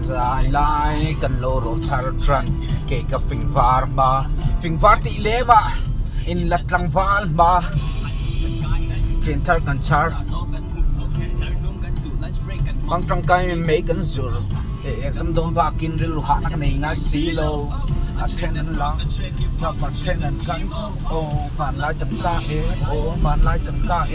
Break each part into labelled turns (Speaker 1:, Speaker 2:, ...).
Speaker 1: dài lại cần lô rô thar trần kể cả phình var tị lệ mà in lật lăng val mà trên thar cần char băng trong cây mấy cần rùa để exam đông ba kinh rilu hạ nắc này ngay xí lô à trênนั้นlang cho mặt trênนั้นcắn ô màn lại chấm ca ô màn lại chấm ca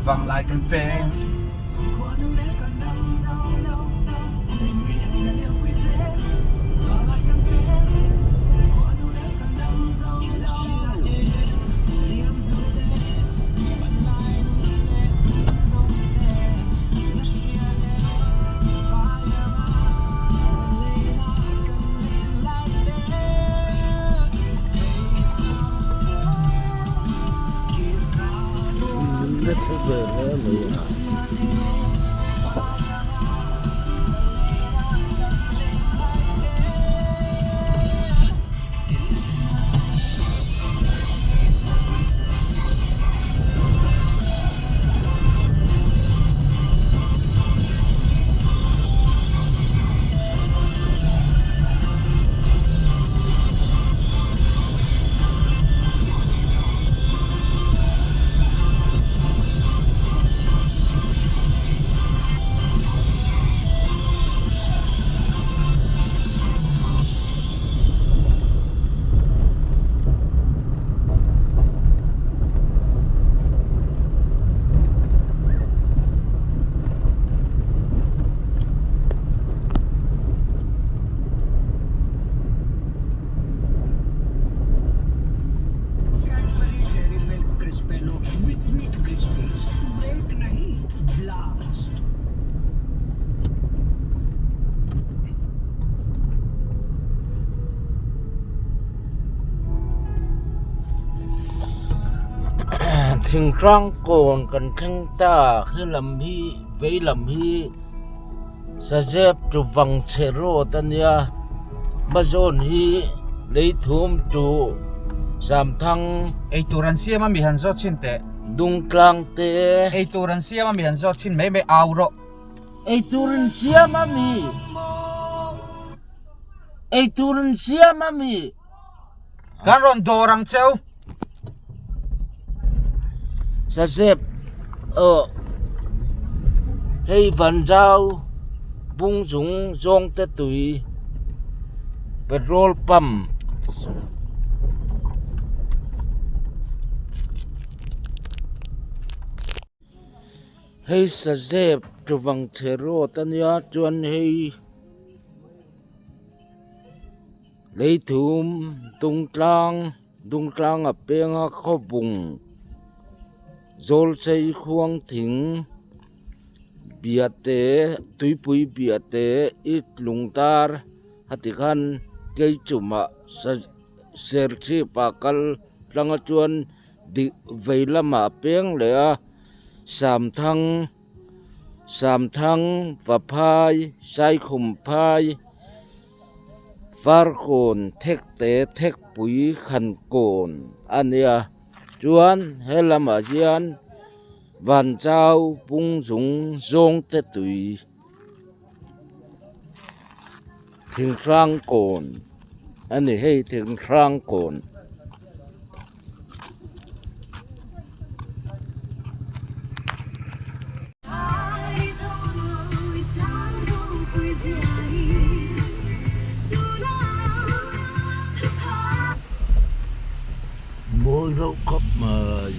Speaker 1: vang lại từng bên thình răng cồn cần khăng ta khi làm hi vây làm hi sa dép trụ văng chế rô tân ya mà dồn hi lấy thum trụ giảm thăng
Speaker 2: ei turan siam mi han zo chin te
Speaker 1: dung klang te
Speaker 2: ei turan siam mi han zo chin me me au ro
Speaker 1: ei turin sia mami ei turin sia mami
Speaker 2: kan ron dorang cheu
Speaker 1: sa dép hay van rau bung dũng zong te tui petrol pump hay sa dép tru vang chero tan ya chuan hay lấy thum dung tlang a penga kho bung zol chei khuang thing biate tuipui biate it lungtar hatikhan kei chuma sa serchi pakal langa chuan di veilama peng le sam thang va phai sai khum phai far kon thek te thek pui khan kon ania chuan helama hian van trao bung dũng zong te tui Thlahrang kon ani hei Thlahrang kon bôi rau khắp mời